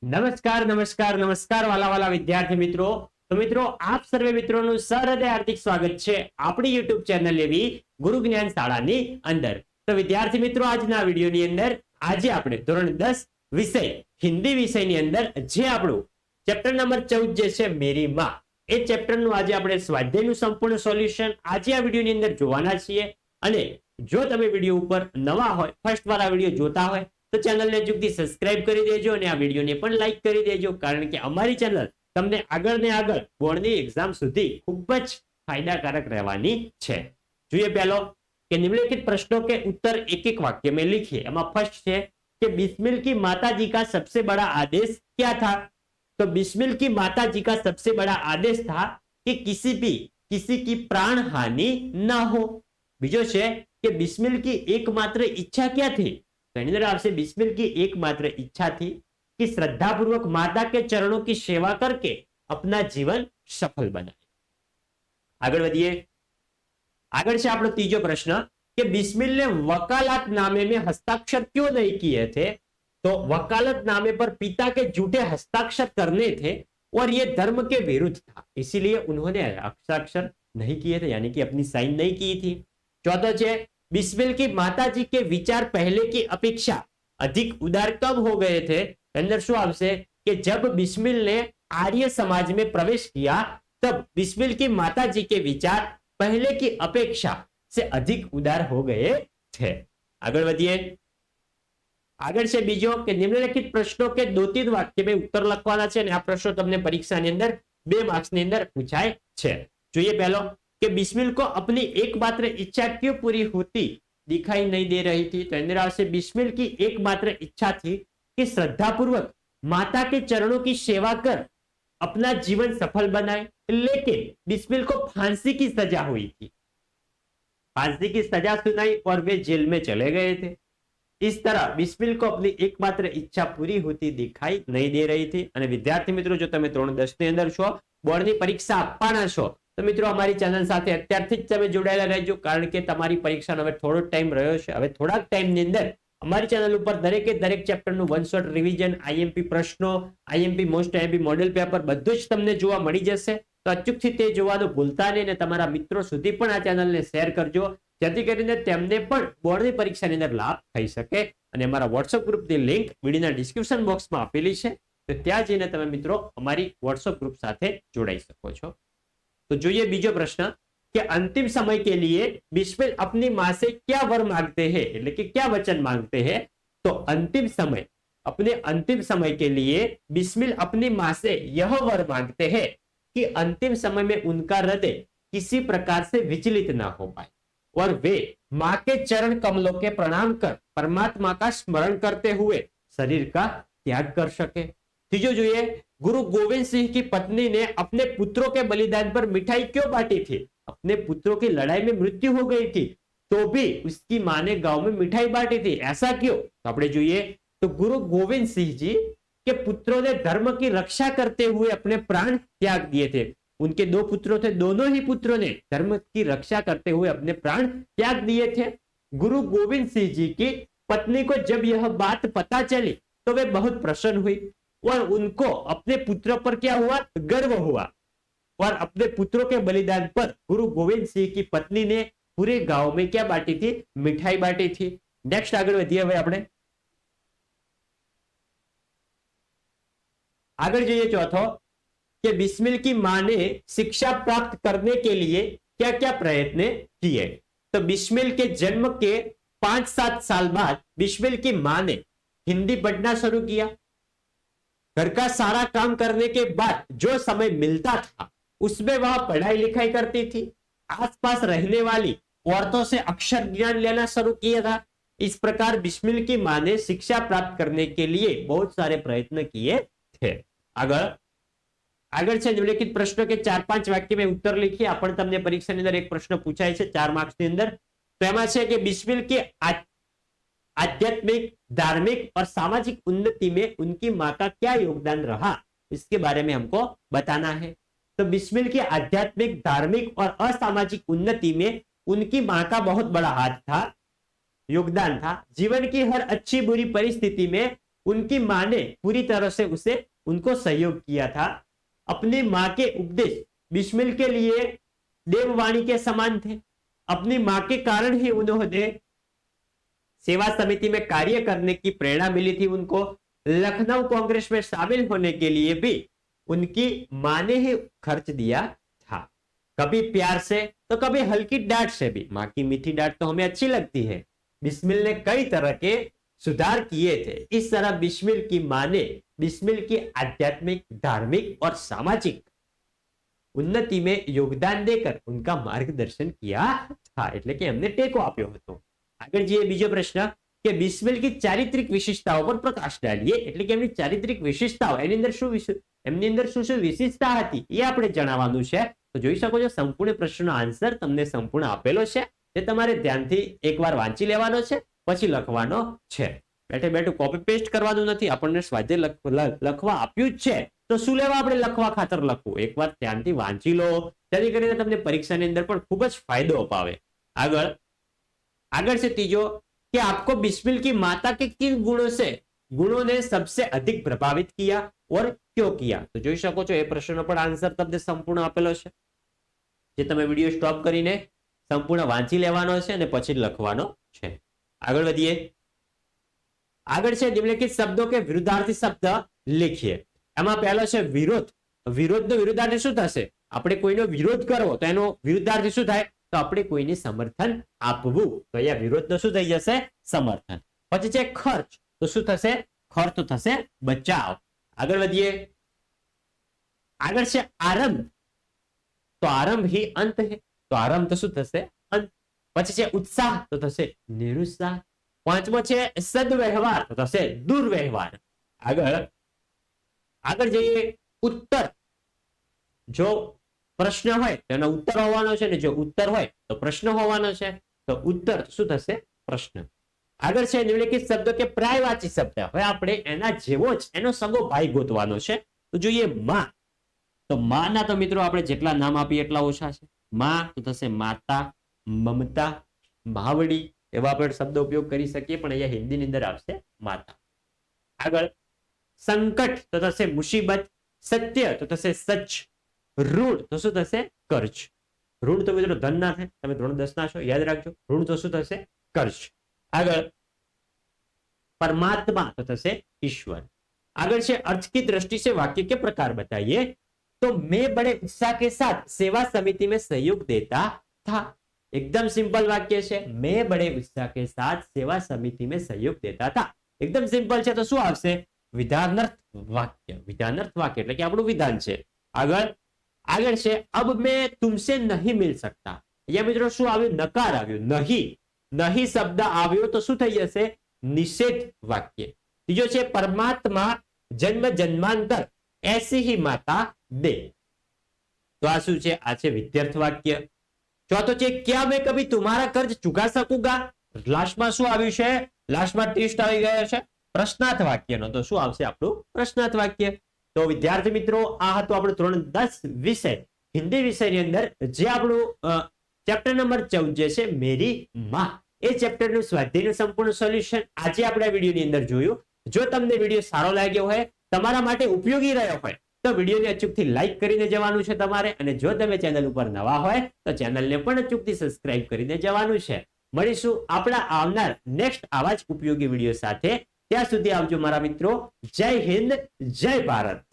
નમસ્કાર નમસ્કાર નમસ્કાર વાલા વાલા વિદ્યાર્થી મિત્રો. તો મિત્રો આપ સર્વે મિત્રોનું સહૃદય હાર્દિક સ્વાગત છે આપણી યુટ્યુબ ચેનલ એવી ગુરુ જ્ઞાન શાળાની અંદર. તો વિદ્યાર્થી મિત્રો આજના વિડીયોની અંદર આજે આપણે ધોરણ 10 વિષય હિન્દી વિષયની અંદર જે આપણું ચેપ્ટર નંબર 14 જે છે મેરી માં, એ ચેપ્ટરનું આજે આપણે સ્વાધ્યાયનું સંપૂર્ણ સોલ્યુશન આજે આ વિડીયોની અંદર જોવાના છીએ. અને જો તમે વિડીયો ઉપર નવા હોય, ફર્સ્ટ વાર આ વિડીયો જોતા હોય તો ચેનલને અચૂકથી સબસ્ક્રાઇબ કરી દેજો અને આ વિડીયોને પણ લાઈક કરી દેજો, કારણ કે અમારી ચેનલ તમને આગળ ને આગળ બોર્ડની એક્ઝામ સુધી ખૂબ જ ફાયદાકારક રહેવાની છે. જોઈએ પહેલો કે निम्नलिखित प्रश्नों के उत्तर एक एक वाक्य में लिखिए. એમાં ફર્સ્ટ છે कि बिस्मिल की माताजी का सबसे बड़ा आदेश क्या था? तो बिस्मिल की माताजी का सबसे बड़ा आदेश था कि किसी की प्राण हानि ना हो. બીજો છે कि बिस्मिल की एकमात्र इच्छा क्या थी? तो એની અંદર આવશે बिस्मिल की एकमात्र इच्छा थी कि श्रद्धापूर्वक माता के चरणों की सेवा करके अपना जीवन सफल बनाए. આગળ વધીએ. આગળ છે આપણો ત્રીજો પ્રશ્ન कि बिस्मिल ने वकालत नामे में हस्ताक्षर क्यों नहीं किए थे? तो वकालत नामे पर पिता के झूठे हस्ताक्षर करने थे और ये धर्म के विरुद्ध था, इसीलिए उन्होंने हस्ताक्षर नहीं किए थे, यानी कि अपनी साइन नहीं की थी. चौथा છે बिस्मिल की माताजी के विचार पहले की अपेक्षा अधिक उदार कब हो गए थे? अंदर શું આવશે कि जब बिस्मिल ने आर्य समाज में प्रवेश किया तब बिस्मिल की माताजी के विचार पहले की अपेक्षा से अधिक उदार हो गए थे. આગળ વધીએ. આગળ છે બીજો કે નિમ્નલિખિત પ્રશ્નો કે 2-3 વાક્ય में उत्तर લખવાના છે અને આ પ્રશ્નો તમને પરીક્ષાની અંદર 2 માર્ક્સની અંદર પૂછાય છે. જોઈએ પહેલો कि बिस्मिल को अपनी एकमात्र इच्छा क्यों पूरी होती दिखाई नहीं दे रही थी? तो अंदर आवश्य बिस्मिल की एकमात्र इच्छा थी कि श्रद्धापूर्वक माता के चरणों की सेवा कर अपना जीवन सफल बनाए, लेकिन बिस्मिल को फांसी की सजा हुई थी. फांसी की सजा सुनाई और वे जेल में चले गए थे. इस तरह बिस्मिल को अपनी एकमात्र इच्छा पूरी होती दिखाई नहीं दे रही थी. અને વિદ્યાર્થી મિત્રો જો તમે ધોરણ 10 ની અંદર છો, બોર્ડની પરીક્ષા આપવાના છો, તો મિત્રો અમારી ચેનલ સાથે અત્યારથી જ તમે જોડાયેલા રહેજો, કારણ કે તમારી પરીક્ષાનો હવે થોડો ટાઈમ રહ્યો છે. હવે થોડાક ટાઈમની અંદર અમારી ચેનલ ઉપર દરેકે દરેક ચેપ્ટરનું વન શોટ રિવિઝન, આઈએમપી પ્રશ્નો, IMP most IMP model paper બધું જ તમને જોવા મળી જશે. તો અચૂકથી તે જોવાનું ભૂલતા નહીં અને તમારા મિત્રો સુધી પણ આ ચેનલને શેર કરજો, જેથી કરીને તેમને પણ બોર્ડની પરીક્ષાની અંદર લાભ થઈ શકે. અને અમારા વોટ્સઅપ ગ્રુપની લિંક વિડીયોના ડિસ્ક્રિપ્શન બોક્સમાં આપેલી છે, તો ત્યાં જઈને તમે મિત્રો અમારી વોટ્સઅપ ગ્રુપ સાથે જોડાઈ શકો છો. तो जो ये बीजो प्रश्न कि अंतिम समय के लिए बिस्मिल अपनी मां से क्या वर मांगते हैं, એટલે કે क्या वचन मांगते हैं? तो अंतिम समय के लिए बिस्मिल अपनी मां से यह वर मांगते हैं कि अंतिम समय में उनका हृदय किसी प्रकार से विचलित ना हो पाए और वे मां के चरण कमलों के प्रणाम कर परमात्मा का स्मरण करते हुए शरीर का त्याग कर सके. तीजो જોઈએ गुरु गोविंद सिंह की पत्नी ने अपने पुत्रों के बलिदान पर मिठाई क्यों बांटी थी? अपने पुत्रों की लड़ाई में मृत्यु हो गई थी तो भी उसकी मां ने गांव में मिठाई बांटी थी, ऐसा क्यों? तो આપણે જોઈએ तो गुरु गोविंद सिंह जी के पुत्रों ने धर्म की रक्षा करते हुए अपने प्राण त्याग दिए थे. उनके 2 पुत्रों थे, दोनों ही पुत्रों ने धर्म की रक्षा करते हुए अपने प्राण त्याग दिए थे. गुरु गोविंद सिंह जी की पत्नी को जब यह बात पता चली तो वे बहुत प्रसन्न हुई और उनको अपने पुत्र पर क्या हुआ? गर्व हुआ. और अपने पुत्रों के बलिदान पर गुरु गोविंद सिंह की पत्नी ने पूरे गांव में क्या बांटी थी? मिठाई बांटी थी. नेक्स्ट આગળ વધીએ. હવે આપણે આગળ જઈએ. चौथो कि बिस्मिल की मां ने शिक्षा प्राप्त करने के लिए क्या क्या प्रयत्न किए? तो बिस्मिल के जन्म के 5-7 साल बाद बिस्मिल की मां ने हिंदी पढ़ना शुरू किया. घर का सारा काम करने के बाद जो समय मिलता था उसमें वह पढ़ाई लिखाई करती थी. आसपास रहने वाली औरतों से अक्षर ज्ञान लेना शुरू किया था. इस प्रकार बिस्मिल की मां ने शिक्षा प्राप्त करने के लिए बहुत सारे प्रयत्न किए थे. આગળ છે નિમ્નલિખિત પ્રશ્નો કે 4-5 વાક્ય में उत्तर लिखिए. આપણે તમને પરીક્ષાની અંદર એક પ્રશ્ન પૂછાય છે 4 માર્ક્સની અંદર. તો એમાં છે કે बिस्मिल के आध्यात्मिक, धार्मिक और सामाजिक उन्नति में उनकी मां का क्या योगदान रहा, इसके बारे में हमको बताना है. तो बिस्मिल की आध्यात्मिक, धार्मिक और असामाजिक उन्नति में उनकी मां का बहुत बड़ा हाथ था, योगदान था. जीवन की हर अच्छी बुरी परिस्थिति में उनकी माँ ने पूरी तरह से उनको सहयोग किया था। अपनी माँ के उपदेश बिस्मिल के लिए देववाणी के समान थे। अपनी माँ के कारण ही उन्होंने सेवा समिति में कार्य करने की प्रेरणा मिली थी। उनको लखनऊ कांग्रेस में शामिल होने के लिए भी उनकी माँ ने ही खर्च दिया था, कभी प्यार से तो कभी हल्की डांट से भी। माँ की मीठी डांट तो हमें अच्छी लगती है। बिस्मिल ने कई तरह के सुधार किए थे। इस तरह बिस्मिल की माँ ने बिस्मिल की आध्यात्मिक, धार्मिक और सामाजिक उन्नति में योगदान देकर उनका मार्गदर्शन किया था, એટલે કે એમને ટેકો આપ્યો હતો। આગળ જઈએ બીજો પ્રશ્ન કે બિસ્મિલ की ચારિત્રિક વિશેષતાઓ પર પ્રકાશ ડાલીએ, એટલે કે એમની ચારિત્રિક વિશેષતાઓ, એની અંદર શું વિશેષતા હતી એ આપણે જણાવવાનું છે। તો જોઈ શકો છો સંપૂર્ણ પ્રશ્નનો આન્સર તમને સંપૂર્ણ આપેલો છે, જે તમારે ધ્યાનથી એકવાર વાંચી લેવાનો છે, પછી લખવાનો છે। બેઠે બેઠું કોપી પેસ્ટ કરવાનું નથી, આપણને સ્વાધ્યાય લખવા આપ્યું જ છે, તો શું લેવા આપણે લખવા ખાતર લખવું। એકવાર ધ્યાનથી વાંચી લો, જેથી કરીને તમને પરીક્ષાની અંદર પણ ખૂબ જ ફાયદો અપાવે। આગળ છે ત્રીજો कि आपको बिस्मिल की माता के किन गुणों ने सबसे अधिक प्रभावित किया और क्यों किया। तो જોઈ શકો છો એ પ્રશ્નનો પણ આન્સર તમને સંપૂર્ણ આપેલો છે, જે તમે વિડિયો સ્ટોપ કરીને સંપૂર્ણ વાંચી લેવાનો છે અને પછી લખવાનો છે। આગળ વધીએ। આગળ છે નિમ્નલિખિત શબ્દों के विरुद्धार्थी शब्द लिखिए। એમાં પહેલો છે વિરોધ। વિરોધનો વિરુદ્ધાર્થી શું થશે? આપણે કોઈનો વિરોધ કરવો તો એનો વિરુદ્ધાર્થી શું થાય? તો આપણે કોઈને સમર્થન આપવું, તો અહીંયા વિરોધનો શું થઈ જશે? સમર્થન। પછી છે ખર્ચ, તો શું થશે? ખર્ચ થશે બચાવ। આગળ વધીએ। આગળ છે આરંભ, તો આરંભ ही अंत है, તો આરંભ તો શું થશે? અંત। પછી છે ઉત્સાહ, તો થશે નિરુત્સાહ। પાંચમો છે સદવ્યવહાર, તો થશે દુર્વ્યવહાર। આગળ જઈએ। ઉત્તર, જો પ્રશ્ન હોય તો એનો ઉત્તર હોવાનો છે, ને જો ઉત્તર હોય તો પ્રશ્ન હોવાનો છે, તો ઉત્તર શું થશે? પ્રશ્ન। આગળ છે નિમ્નલિખિત શબ્દો કે પ્રાયવાચી શબ્દ। હવે આપણે એના જેવો જ એનો સગો ભાઈ ગોતવાનો છે। તો જોઈએ માં, તો માના તો મિત્રો આપણે જેટલા નામ આપીએ એટલા ઓછા છે। માં તો થશે માતા, મમતા, માવડી, એવા આપણે શબ્દ ઉપયોગ કરી શકીએ, પણ અહીંયા હિન્દીની અંદર આવશે માતા। આગળ સંકટ તો થશે મુસીબત, સત્ય તો થશે સચ, ઋણ તો શું થશે? કર્જ। ઋણ તો મિત્રો ધન ના થાય, તમે ધોરણ 10 ના છો, યાદ રાખજો। ઋણ તો શું થશે? કર્જ। આગળ परमात्मा तो થશે ईश्वर। આગળ છે अर्थ की दृष्टि से वाक्य के प्रकार बताइए। तो मैं बड़े उत्साह के साथ सेवा समिति में सहयोग देता था। एकदम सिंपल वाक्य છે, मैं बड़े उत्साह के साथ सेवा समिति में सहयोग देता था। एकदम सिंपल છે, તો શું આવશે? विधानार्थ वाक्य। विधानार्थ वाक्य એટલે કે આપણું વિધાન છે। આગળ છે अब मैं तुमसे नहीं मिल सकता। અહીંયા મિત્રો શું આવ્યું? નકાર આવ્યું, નહીં। नहीं શબ્દ આવ્યો તો શું થઈ જશે? निषेध वाक्य। तीजो છે परमात्मा जन्म जन्मांतर ऐसी ही माता दे। तो आ શું છે? આ છે વિધ્યર્થ વાક્ય। ચોથો છે क्या मैं कभी तुम्हारा कर्ज चुका सकूंगा। લાસ્ટમાં શું આવ્યું છે? લાસ્ટમાં ટેસ્ટ આવી ગયો છે પ્રશ્નાર્થ વાક્યનો, તો શું આવશે આપણું? પ્રશ્નાર્થ વાક્ય। તો વિદ્યાર્થી મિત્રો આ હતું આપણું ધોરણ 10 વિષય હિન્દી વિષયની અંદર, જે આપણું ચેપ્ટર નંબર 14 જે છે મેરી માં, એ ચેપ્ટરનું સ્વાધ્યાયનું સંપૂર્ણ સોલ્યુશન આજે આપણે વિડીયોની અંદર જોયું। જો તમને વિડીયો સારો લાગ્યો હોય, તમારા માટે ઉપયોગી રહ્યો હોય, તો વિડીયોને અચૂકથી લાઈક કરીને જવાનું છે તમારે, અને જો તમે ચેનલ ઉપર નવા હોય તો ચેનલને પણ અચૂકથી સબસ્ક્રાઇબ કરીને જવાનું છે। મળીશું આપણા આવનાર નેક્સ્ટ આવા જ ઉપયોગી વિડીયો સાથે। ત્યાં સુધી આવજો મારા મિત્રો। જય હિન્દ, જય ભારત।